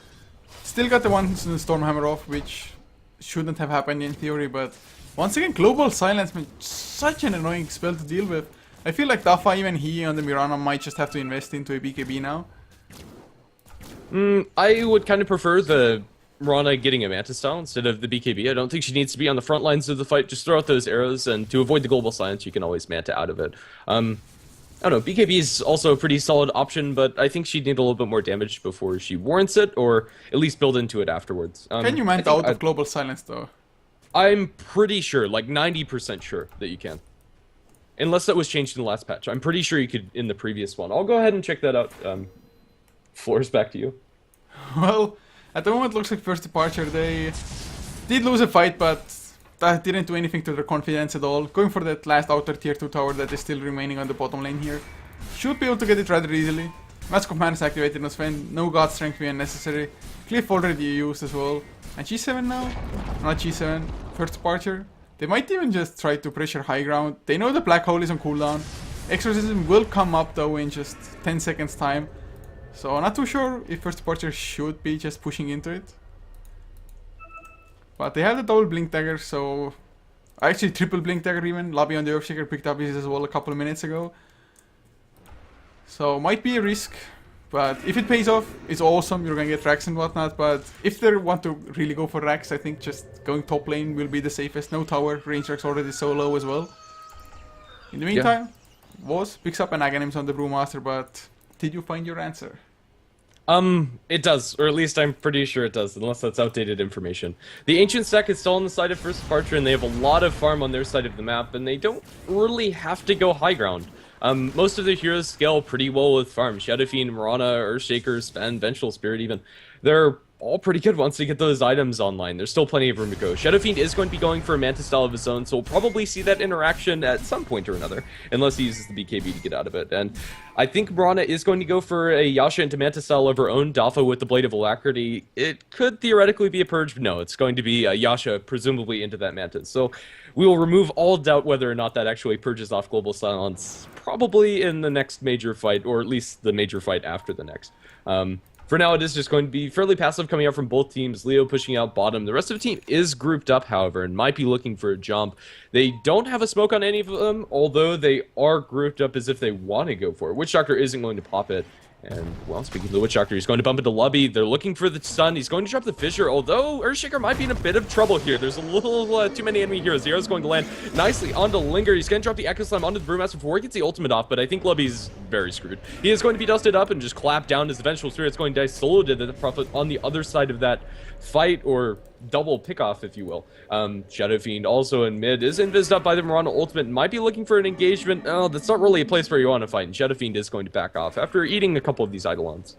[SPEAKER 1] Still got the one Stormhammer off, which shouldn't have happened in theory, but once again, Global Silence, man, such an annoying spell to deal with. I feel like Dafa, even he on the Mirana, might just have to invest into a BKB now.
[SPEAKER 2] I would kind of prefer the Mirana getting a Manta style instead of the BKB. I don't think she needs to be on the front lines of the fight. Just throw out those arrows, and to avoid the Global Silence, you can always Manta out of it. I don't know, BKB is also a pretty solid option, but I think she'd need a little bit more damage before she warrants it, or at least build into it afterwards.
[SPEAKER 1] Can you mount out of Global Silence though?
[SPEAKER 2] I'm pretty sure, like 90% sure that you can. Unless that was changed in the last patch. I'm pretty sure you could in the previous one. I'll go ahead and check that out. Floor's back to you.
[SPEAKER 1] Well, at the moment it looks like first departure. They did lose a fight, but that didn't do anything to their confidence at all. Going for that last outer tier 2 tower that is still remaining on the bottom lane here. Should be able to get it rather easily. Mask of Mana is activated on Sven. No God Strength being necessary. Cliff already used as well. And Gse7en now? Not Gse7en. First departure. They might even just try to pressure high ground. They know the black hole is on cooldown. Exorcism will come up though in just 10 seconds time. So not too sure if first departure should be just pushing into it. But they have the double blink dagger, so actually triple blink dagger even. Lobby on the Earthshaker picked up his as well a couple of minutes ago. So might be a risk. But if it pays off, it's awesome, you're gonna get racks and whatnot, but if they want to really go for racks, I think just going top lane will be the safest. No tower, range racks already so low as well. In the meantime, picks up an Aghanims on the Brewmaster, but did you find your answer?
[SPEAKER 2] It does, or at least I'm pretty sure it does, unless that's outdated information. The Ancient stack is still on the side of First Departure, and they have a lot of farm on their side of the map, and they don't really have to go high ground. Most of the heroes scale pretty well with farm. Shadow Fiend, Mirana, Earthshaker, Sven, Vengeful Spirit even. They're all pretty good once they get those items online. There's still plenty of room to go. Shadow Fiend is going to be going for a Manta style of his own, so we'll probably see that interaction at some point or another, unless he uses the BKB to get out of it. And I think Mirana is going to go for a Yasha into Manta style of her own, Dafa with the Blade of Alacrity. It could theoretically be a Purge, but no, it's going to be a Yasha, presumably into that Manta. So we will remove all doubt whether or not that actually purges off Global Silence, probably in the next major fight, or at least the major fight after the next. For now, it is just going to be fairly passive coming out from both teams. Leo pushing out bottom. The rest of the team is grouped up, however, and might be looking for a jump. They don't have a smoke on any of them, although they are grouped up as if they want to go for it. Witch Doctor isn't going to pop it. And, well, speaking of the Witch Doctor, he's going to bump into Lubby. They're looking for the stun. He's going to drop the Fissure, although Earthshaker might be in a bit of trouble here. There's a little too many enemy heroes. The arrow's going to land nicely onto Linger. He's going to drop the Echo Slam onto the Brewmaster before he gets the ultimate off, but I think Lubby's very screwed. He is going to be dusted up and just clapped down as the Vengeful Spirit's going to die solo to the Prophet on the other side of that fight, or double pick-off, if you will. Shadow Fiend also in mid is invised up by the Mirana ultimate, might be looking for an engagement. Oh, that's not really a place where you want to fight, and Shadow Fiend is going to back off after eating a couple of these Eidolons.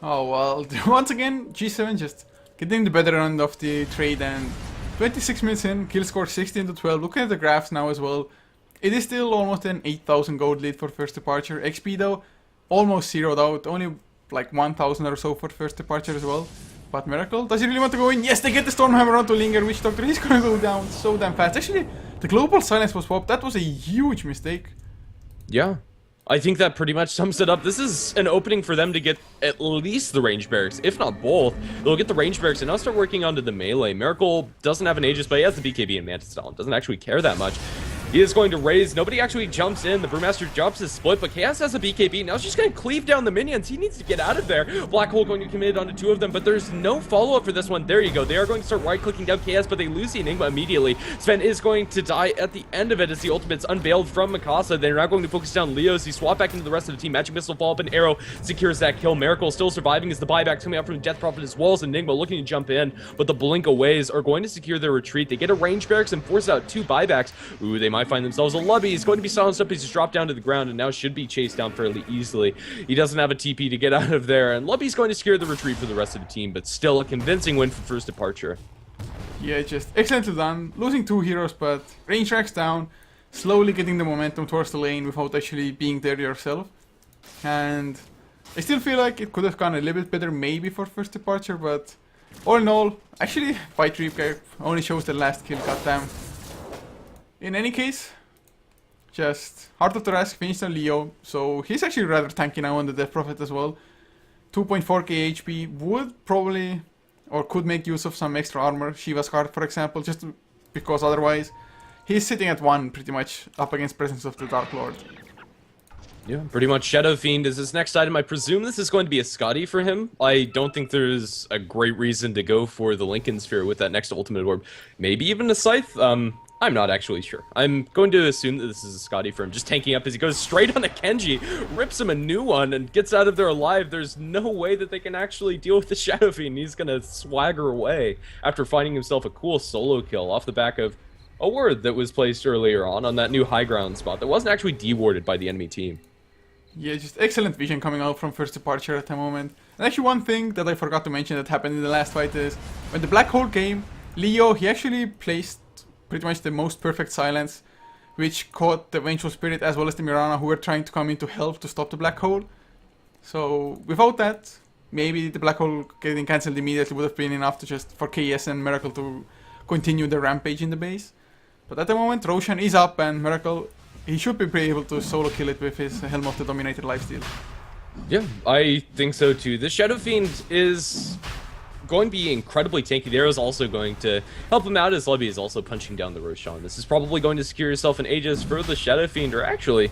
[SPEAKER 1] Oh well, once again, Gse7en just getting the better end of the trade, and 26 minutes in, kill score 16 to 12. Looking at the graphs now as well, it is still almost an 8,000 gold lead for First Departure. XP though, almost zeroed out, only like 1,000 or so for First Departure as well. But Miracle, does he really want to go in? Yes, they get the Stormhammer onto Linger. Witch Doctor, he's gonna go down so damn fast. Actually, the Global Silence was swapped. That was a huge mistake.
[SPEAKER 2] Yeah. I think that pretty much sums it up. This is an opening for them to get at least the range barracks, if not both. They'll get the range barracks and now start working onto the melee. Miracle doesn't have an Aegis, but he has the BKB and Manta style and doesn't actually care that much. He is going to raise. Nobody actually jumps in. The Brewmaster drops his split, but Chaos has a BKB. Now she's going to cleave down the minions. He needs to get out of there. Black Hole going to commit onto two of them, but there's no follow-up for this one. There you go. They are going to start right-clicking down Chaos, but they lose the Enigma immediately. Sven is going to die at the end of it as the ultimate's unveiled from Mikasa. They're now going to focus down Leos. He swap back into the rest of the team. Magic Missile, follow-up, and Arrow secures that kill. Miracle still surviving as the buybacks coming out from Death Prophet as well as Enigma looking to jump in, but the Blink Aways are going to secure their retreat. They get a range barracks and force out two buybacks. Ooh, they might find themselves a Lubby. He's going to be silenced up. He's just dropped down to the ground and now should be chased down fairly easily. He doesn't have a TP to get out of there, and Lubby's going to secure the retreat for the rest of the team, but still a convincing win for First Departure.
[SPEAKER 1] Yeah, just excellently done. Losing two heroes, but range racks down, slowly getting the momentum towards the lane without actually being there yourself. And I still feel like it could have gone a little bit better maybe for First Departure, but all in all, actually, fight recap only shows the last kill, goddamn. In any case, just Heart of the Rask finished on Leo, so he's actually rather tanky now on the Death Prophet as well. 2.4k HP, would probably, or could make use of some extra armor, Shiva's card for example, just because otherwise he's sitting at 1 pretty much up against Presence of the Dark Lord.
[SPEAKER 2] Yeah, pretty much. Shadow Fiend is his next item. I presume this is going to be a Scotty for him. I don't think there's a great reason to go for the Lincoln Sphere with that next ultimate orb. Maybe even a Scythe. I'm not actually sure. I'm going to assume that this is a Scotty firm just tanking up as he goes straight on the Kenji, rips him a new one, and gets out of there alive. There's no way that they can actually deal with the Shadow Fiend. He's gonna swagger away after finding himself a cool solo kill off the back of a ward that was placed earlier on that new high ground spot that wasn't actually dewarded by the enemy team.
[SPEAKER 1] Yeah, just excellent vision coming out from first departure at the moment. And actually one thing that I forgot to mention that happened in the last fight is, when the Black Hole came, Leo, he actually placed pretty much the most perfect silence, which caught the Vengeful Spirit as well as the Mirana, who were trying to come in to help to stop the Black Hole. So without that, maybe the Black Hole getting cancelled immediately would have been enough to just for KS and Miracle to continue the rampage in the base. But at the moment, Roshan is up, and Miracle, he should be able to solo kill it with his Helm of the Dominator lifesteal.
[SPEAKER 2] Yeah, I think so too. The Shadow Fiend is going to be incredibly tanky. The arrow is also going to help him out as Levy is also punching down the Roshan. This is probably going to secure yourself an Aegis for the Shadow Fiend, or actually,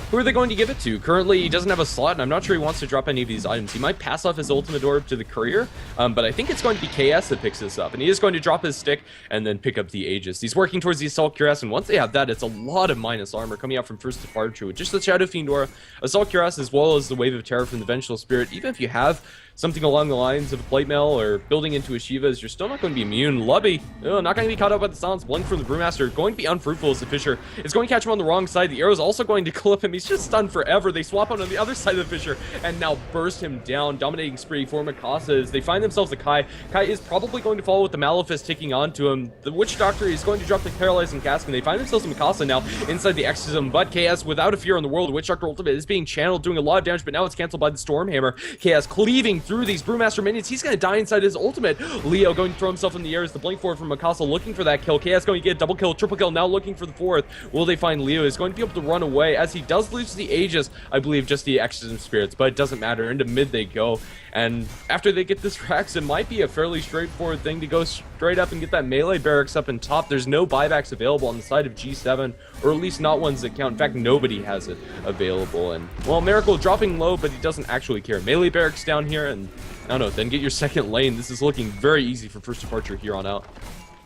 [SPEAKER 2] who are they going to give it to? Currently, he doesn't have a slot, and I'm not sure he wants to drop any of these items. He might pass off his ultimate orb to the courier, but I think it's going to be KS that picks this up, and he is going to drop his stick and then pick up the Aegis. He's working towards the Assault Cuirass, and once they have that, it's a lot of minus armor coming out from first departure with just the Shadow Fiend aura, Assault Cuirass, as well as the Wave of Terror from the Vengeful Spirit. Even if you have something along the lines of a plate mail or building into a Shivas, you're still not going to be immune. Lubby, not going to be caught up by the silence. Blink from the Brewmaster, going to be unfruitful as the Fisher is going to catch him on the wrong side. The arrow's also going to clip him. He's just stunned forever. They swap out on the other side of the Fisher and now burst him down. Dominating spree for Mikasa as they find themselves a Kai. Kai is probably going to follow with the Malefice ticking onto him. The Witch Doctor is going to drop the Paralyzing Cask, and they find themselves a Mikasa now inside the Exorcism, but KS, without a fear in the world, the Witch Doctor ultimate is being channeled, doing a lot of damage, but now it's canceled by the Stormhammer. KS cleaving through these Brewmaster minions. He's going to die inside his ultimate. Leo going to throw himself in the air as the blink forward from Mikasa, looking for that kill. KS going to get double kill, triple kill, now looking for the fourth. Will they find Leo? Is going to be able to run away as he does lose the Aegis, I believe just the Exorcism Spirits, but it doesn't matter. Into mid they go, and after they get this Rax, it might be a fairly straightforward thing to go straight up and get that melee barracks up in top. There's no buybacks available on the side of Gse7en, or at least not ones that count. In fact, nobody has it available, and well, Miracle dropping low, but he doesn't actually care. Melee barracks down here, and I don't know, then get your second lane. This is looking very easy for first departure here on out.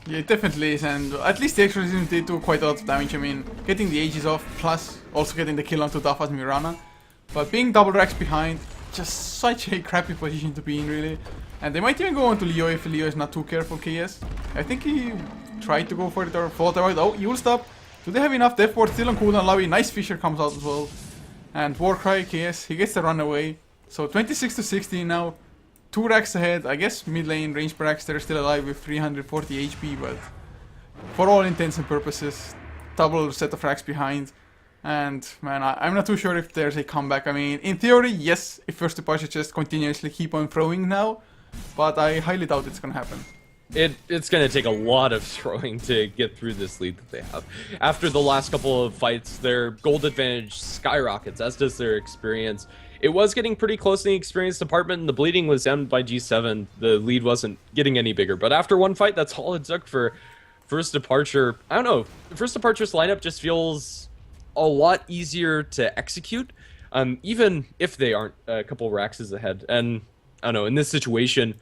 [SPEAKER 1] Yeah, it definitely is, and at least the Exorcism did do quite a lot of damage. I mean, getting the Aegis off, plus also getting the kill onto Dafa's Mirana. But being double racks behind, just such a crappy position to be in, really. And they might even go on to Leo if Leo is not too careful, KS. I think he tried to go for it or thought about it. Oh, you'll stop. Do they have enough? Death Ward still on cooldown. Lavi, nice Fisher comes out as well. And Warcry, KS, he gets the run away. So 26 to 16 now. 2 racks ahead. I guess mid lane range racks, they're still alive with 340 HP, but for all intents and purposes, double set of racks behind. And man, I'm not too sure if there's a comeback. I mean, in theory, yes, if first departure just continuously keep on throwing now, but I highly doubt it's gonna happen.
[SPEAKER 2] It's going to take a lot of throwing to get through this lead that they have. After the last couple of fights, their gold advantage skyrockets, as does their experience. It was getting pretty close in the experience department, and the bleeding was ended by Gse7en. The lead wasn't getting any bigger, but after one fight, that's all it took for first departure. I don't know, first departure's lineup just feels a lot easier to execute, even if they aren't a couple racks ahead. And I don't know, in this situation,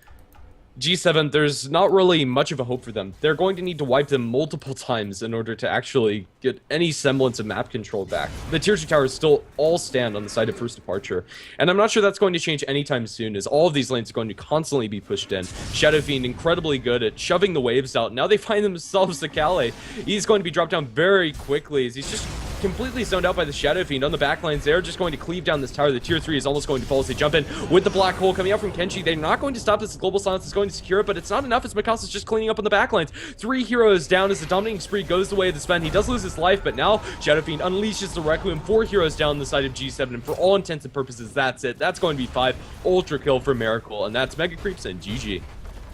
[SPEAKER 2] Gse7en, there's not really much of a hope for them. They're going to need to wipe them multiple times in order to actually get any semblance of map control back. The tier 2 towers still all stand on the side of first departure, and I'm not sure that's going to change anytime soon, as all of these lanes are going to constantly be pushed in. Shadow Fiend incredibly good at shoving the waves out. Now they find themselves a Kale. He's going to be dropped down very quickly as he's just completely zoned out by the Shadow Fiend on the backlines. They're just going to cleave down this tower. The tier 3 is almost going to fall as they jump in with the black hole coming out from Kenji. They're not going to stop this. Global Silence is going to secure it, but it's not enough as Mikasa's just cleaning up on the backlines. 3 heroes down as the dominating spree goes the way of the spend. He does lose his life, but now Shadow Fiend unleashes the Requiem. 4 heroes down the side of Gse7en, and for all intents and purposes, that's it. That's going to be 5 ultra kill for Miracle, and that's Mega Creeps and GG.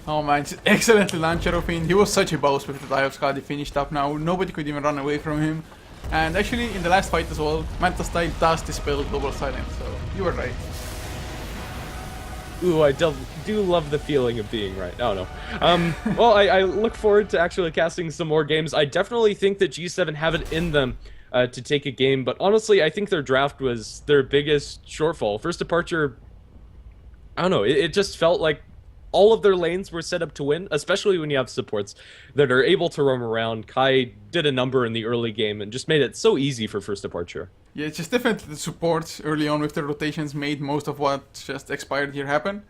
[SPEAKER 1] Oh man, excellently landed Shadow Fiend. He was such a boss with the Eye of Skadi finished up now. Nobody could even run away from him. And actually, in the last fight as well, Manta Style does dispel Global Silence, so you were right.
[SPEAKER 2] Ooh, I do love the feeling of being right. I don't know. Well, I look forward to actually casting some more games. I definitely think that Gse7en have it in them to take a game, but honestly, I think their draft was their biggest shortfall. First departure, I don't know, it just felt like all of their lanes were set up to win, especially when you have supports that are able to roam around. Kai did a number in the early game and just made it so easy for first departure.
[SPEAKER 1] Yeah, it's just definitely the supports early on with the rotations made most of what just expired here happen.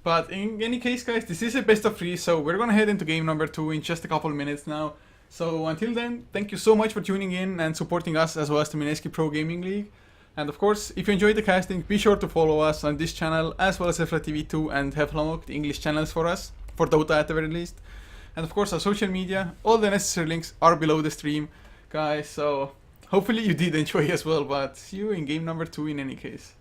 [SPEAKER 1] But in any case, guys, this is a best of 3, so we're gonna head into game number 2 in just a couple of minutes now. So until then, thank you so much for tuning in and supporting us as well as the Mineski Pro Gaming League. And of course, if you enjoyed the casting, be sure to follow us on this channel as well as HeflaTV 2 and HeflaMok, the English channels for us, for Dota at the very least. And of course, our social media, all the necessary links are below the stream, guys. So hopefully you did enjoy as well, but see you in game number 2 in any case.